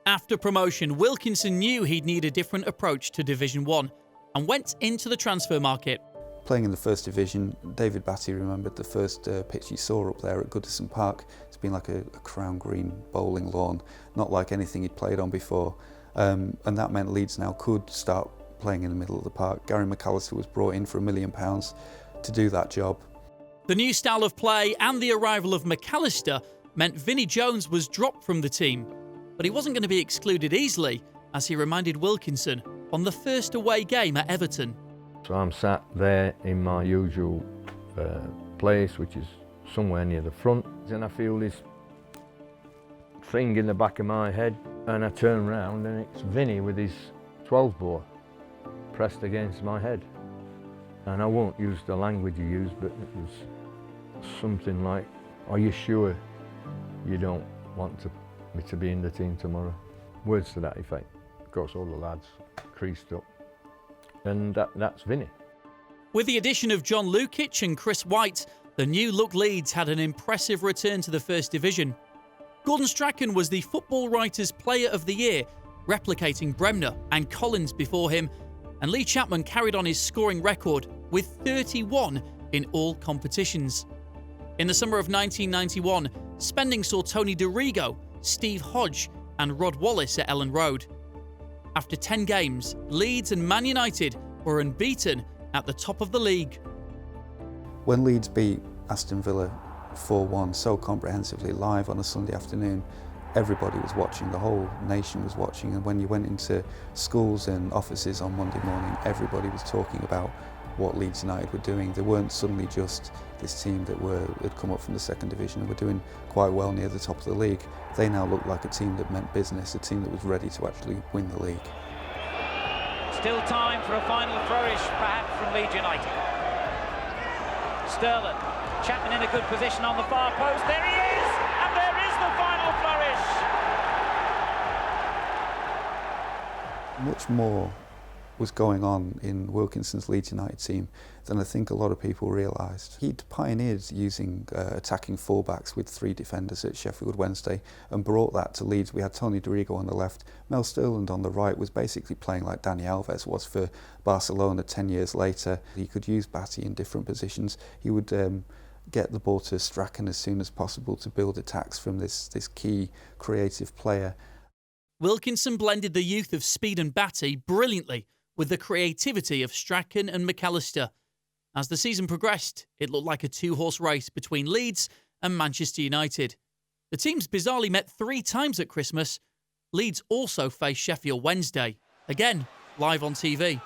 After promotion, Wilkinson knew he'd need a different approach to Division 1 and went into the transfer market. Playing in the First Division, David Batty remembered the first pitch he saw up there at Goodison Park. It's been like a crown green bowling lawn, not like anything he'd played on before. And that meant Leeds now could start playing in the middle of the park. Gary McAllister was brought in for £1 million to do that job. The new style of play and the arrival of McAllister meant Vinnie Jones was dropped from the team. But he wasn't going to be excluded easily, as he reminded Wilkinson on the first away game at Everton. So I'm sat there in my usual place, which is somewhere near the front, and I feel this thing in the back of my head, and I turn round and it's Vinnie with his 12 bore pressed against my head. And I won't use the language he used, but it was something like, "Are you sure you don't want me to be in the team tomorrow?" Words to that effect. Of course, all the lads creased up. And that's Vinnie. With the addition of John Lukic and Chris White, the new look Leeds had an impressive return to the First Division. Gordon Strachan was the Football Writers' Player of the Year, replicating Bremner and Collins before him, and Lee Chapman carried on his scoring record with 31 in all competitions. In the summer of 1991, spending saw Tony DeRigo, Steve Hodge and Rod Wallace at Ellen Road. After 10 games, Leeds and Man United were unbeaten at the top of the league. When Leeds beat Aston Villa 4-1 so comprehensively live on a Sunday afternoon, everybody was watching, the whole nation was watching, and when you went into schools and offices on Monday morning, everybody was talking about what Leeds United were doing. They weren't suddenly just this team that had come up from the Second Division and were doing quite well near the top of the league. They now looked like a team that meant business, a team that was ready to actually win the league. Still time for a final flourish, perhaps, from Leeds United. Sterling, Chapman in a good position on the far post. There he is, and there is the final flourish. Much more was going on in Wilkinson's Leeds United team than I think a lot of people realised. He'd pioneered using attacking fullbacks with 3 defenders at Sheffield Wednesday and brought that to Leeds. We had Tony DeRigo on the left, Mel Sterland on the right was basically playing like Dani Alves was for Barcelona 10 years later. He could use Batty in different positions. He would get the ball to Strachan as soon as possible to build attacks from this key creative player. Wilkinson blended the youth of Speed and Batty brilliantly with the creativity of Strachan and McAllister. As the season progressed, it looked like a 2-horse race between Leeds and Manchester United. The teams bizarrely met 3 times at Christmas. Leeds also faced Sheffield Wednesday, again live on TV.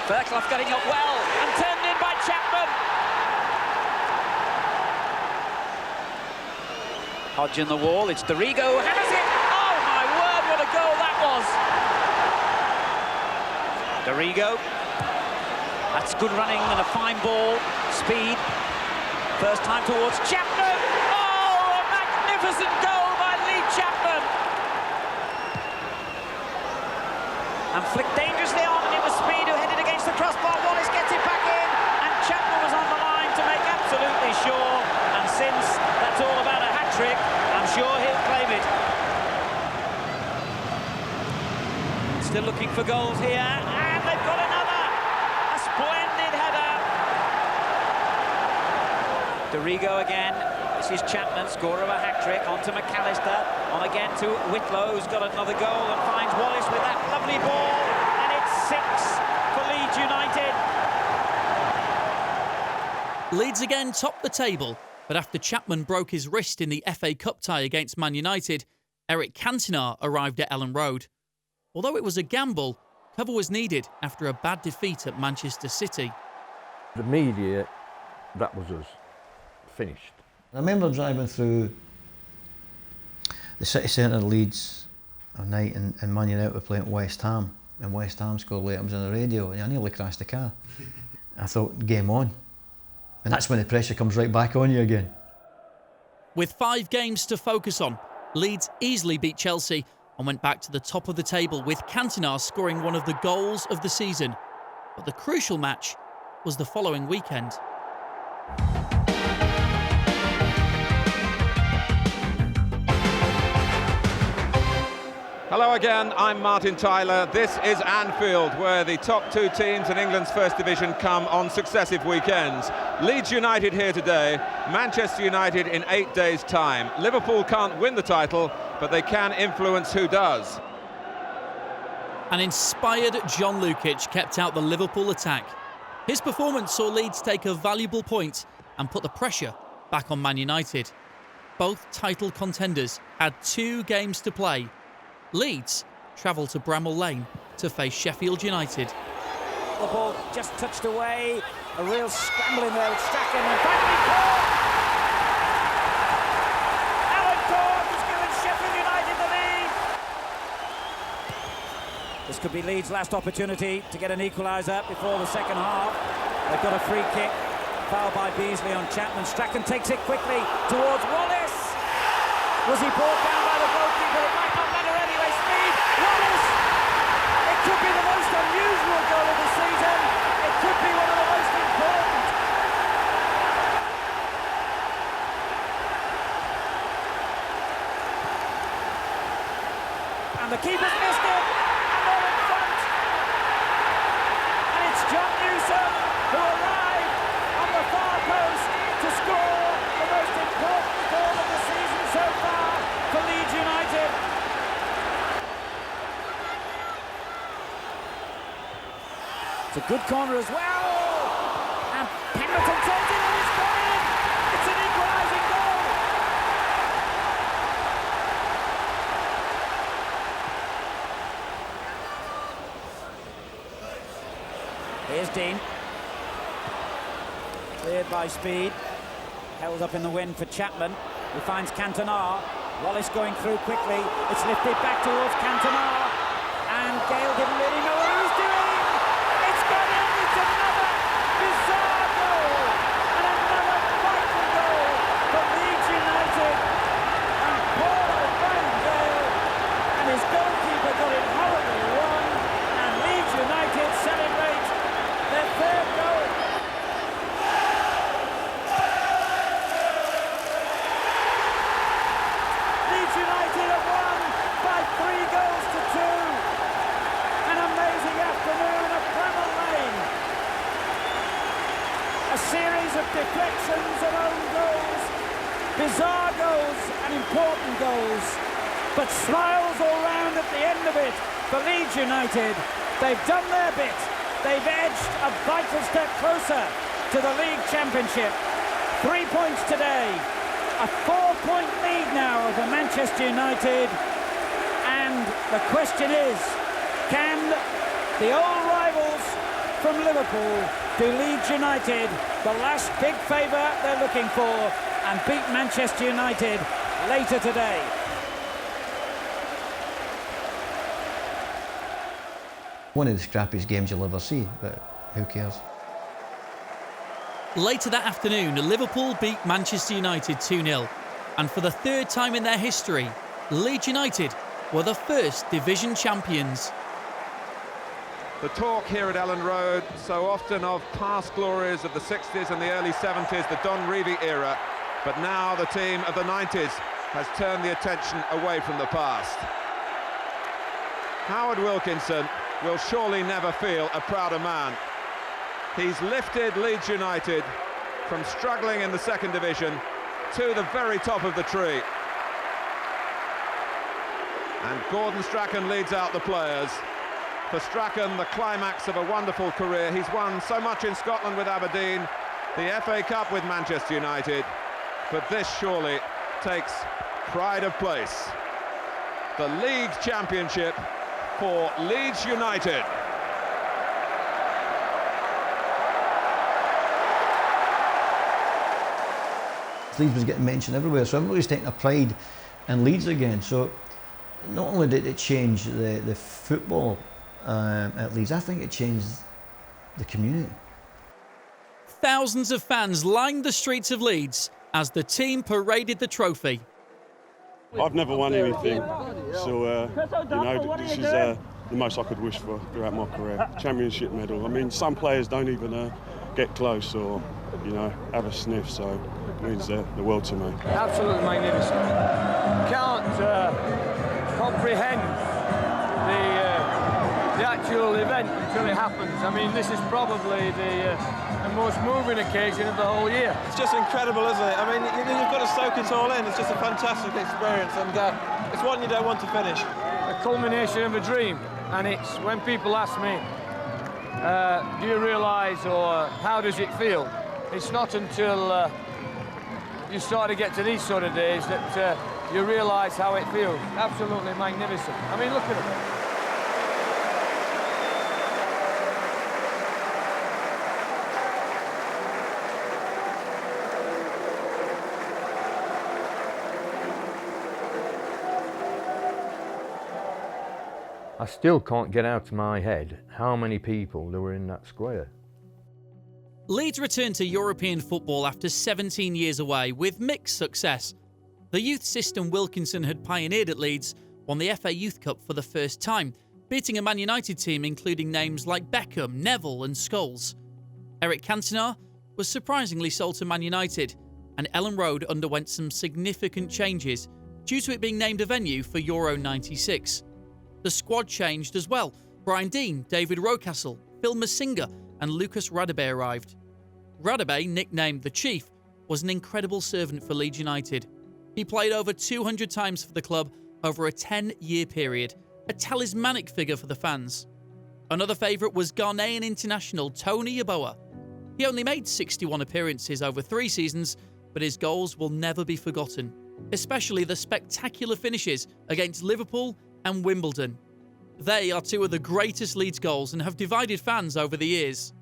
Fairclough getting up well and turned in by Chapman. Hodge in the wall, it's DeRigo, hammers it! Oh my word, what a goal that was! DeRigo, that's good running and a fine ball, speed. First time towards Chapman. Oh, a magnificent goal by Lee Chapman. And flicked dangerously on, and it was Speed who headed against the crossbar. Wallace gets it back in, and Chapman was on the line to make absolutely sure. And since that's all about a hat-trick, I'm sure he'll claim it. Still looking for goals here, and they've got another. A splendid header. DeRigo again. This is Chapman, scorer of a hat-trick, onto McAllister, on again to Whitlow, who's got another goal and finds Wallace with that lovely ball, and it's 6 for Leeds United. Leeds again topped the table, but after Chapman broke his wrist in the FA Cup tie against Man United, Eric Cantona arrived at Ellen Road. Although it was a gamble, cover was needed after a bad defeat at Manchester City. The media, that was us, finished. I remember driving through the city centre of Leeds one night and Man United were playing at West Ham, and West Ham scored late. I was on the radio and I nearly crashed the car. I thought, game on. And that's when the pressure comes right back on you again. With 5 games to focus on, Leeds easily beat Chelsea and went back to the top of the table, with Cantona scoring one of the goals of the season. But the crucial match was the following weekend. Hello again, I'm Martin Tyler. This is Anfield, where the top two teams in England's First Division come on successive weekends. Leeds United here today, Manchester United in 8 days' time. Liverpool can't win the title, but they can influence who does. An inspired John Lukic kept out the Liverpool attack. His performance saw Leeds take a valuable point and put the pressure back on Man United. Both title contenders had 2 games to play. Leeds travel to Bramall Lane to face Sheffield United. The ball just touched away, a real scrambling there with Strachan, and finally caught! Alan Corn has given Sheffield United the lead. This could be Leeds' last opportunity to get an equaliser before the second half. They've got a free kick, foul by Beasley on Chapman. Strachan takes it quickly towards Wallace. Was he brought down by the goalkeeper? It might not matter anyway. Speed, Wallace! It could be the most unusual goal of the season. It could be one of the most important. And the keeper's missed it, and they're in front. And it's John Newsom who arrived on the far post to score the most important goal of the season so far for Leeds United. It's a good corner as well, and Pemberton turns it and it's gone in. It's an equalising goal. Here's Dean, cleared by Speed, held up in the wind for Chapman, who finds Cantona. Wallace going through quickly, it's lifted back towards Cantona, and Gale didn't really know what he was doing. It's gone in, it's another bizarre goal, and another vital goal for Leeds United. And poor Brian Gale and his goalkeeper got it horribly wrong, and Leeds United celebrate their third goal. Leeds United have won by 3 goals to 2. An amazing afternoon at Bramall Lane. A series of deflections and own goals, bizarre goals and important goals, but smiles all round at the end of it for Leeds United. They've done their bit. They've edged a vital step closer to the League Championship. 3 points today. A 4-point lead now over Manchester United. And the question is, can the old rivals from Liverpool do Leeds United the last big favour they're looking for and beat Manchester United later today? One of the scrappiest games you'll ever see, but who cares? Later that afternoon, Liverpool beat Manchester United 2-0. And for the 3rd time in their history, Leeds United were the first division champions. The talk here at Ellen Road so often of past glories of the 60s and the early 70s, the Don Revie era, but now the team of the 90s has turned the attention away from the past. Howard Wilkinson will surely never feel a prouder man. He's lifted Leeds United from struggling in the 2nd division to the very top of the tree. And Gordon Strachan leads out the players. For Strachan, the climax of a wonderful career. He's won so much in Scotland with Aberdeen, the FA Cup with Manchester United, but this surely takes pride of place. The League Championship for Leeds United. Leeds was getting mentioned everywhere, so everybody's taking a pride in Leeds again. So not only did it change the football at Leeds, I think it changed the community. Thousands of fans lined the streets of Leeds as the team paraded the trophy. I've never won anything, so this is the most I could wish for throughout my career. Championship medal. I mean, some players don't even get close or, have a sniff, so it means the world to me. Absolutely magnificent. Can't comprehend the actual event until it happens. I mean, this is probably the most moving occasion of the whole year. It's just incredible, isn't it? I mean, you've got to soak it all in. It's just a fantastic experience, and it's one you don't want to finish. A culmination of a dream, and it's when people ask me, do you realise, or how does it feel? It's not until you start to get to these sort of days that you realise how it feels. Absolutely magnificent. I mean, look at it. I still can't get out of my head how many people there were in that square. Leeds returned to European football after 17 years away with mixed success. The youth system Wilkinson had pioneered at Leeds won the FA Youth Cup for the first time, beating a Man United team including names like Beckham, Neville and Scholes. Eric Cantona was surprisingly sold to Man United, and Ellen Road underwent some significant changes due to it being named a venue for Euro 96. The squad changed as well. Brian Deane, David Rocastle, Phil Masinga and Lucas Radebe arrived. Radebe, nicknamed the Chief, was an incredible servant for Leeds United. He played over 200 times for the club over a 10-year period, a talismanic figure for the fans. Another favourite was Ghanaian international Tony Yeboah. He only made 61 appearances over 3 seasons, but his goals will never be forgotten, especially the spectacular finishes against Liverpool and Wimbledon. They are 2 of the greatest Leeds goals and have divided fans over the years.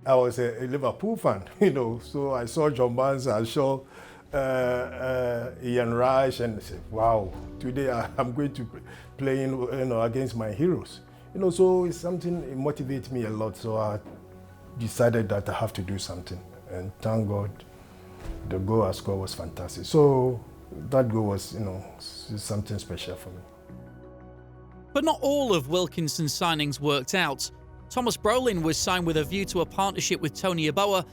I was a Liverpool fan, so I saw John Barnes, I saw Ian Rush, and I said, wow, today I'm going to play against my heroes. So it's something, it motivates me a lot, so I decided that I have to do something. And thank God, the goal I scored was fantastic. So that goal was, something special for me. But not all of Wilkinson's signings worked out. Thomas Brolin was signed with a view to a partnership with Tony Yeboah,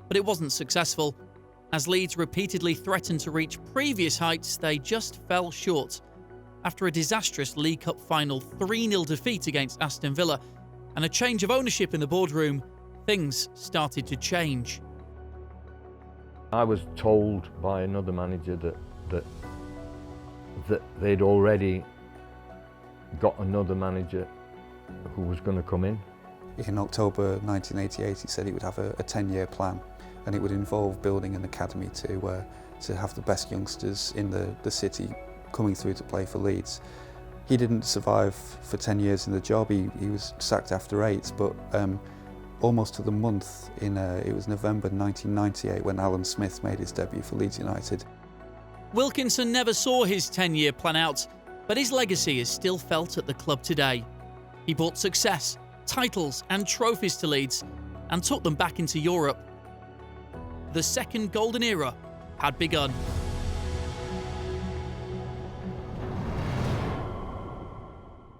but it wasn't successful. As Leeds repeatedly threatened to reach previous heights, they just fell short. After a disastrous League Cup final 3-0 defeat against Aston Villa and a change of ownership in the boardroom, things started to change. I was told by another manager that they'd already got another manager who was going to come in. In October 1988, he said he would have a 10-year plan, and it would involve building an academy to have the best youngsters in the city coming through to play for Leeds. He didn't survive for 10 years in the job. He was sacked after 8, but almost to the month, it was November 1998 when Alan Smith made his debut for Leeds United. Wilkinson never saw his 10-year plan out, but his legacy is still felt at the club today. He brought success, titles and trophies to Leeds and took them back into Europe. The second golden era had begun.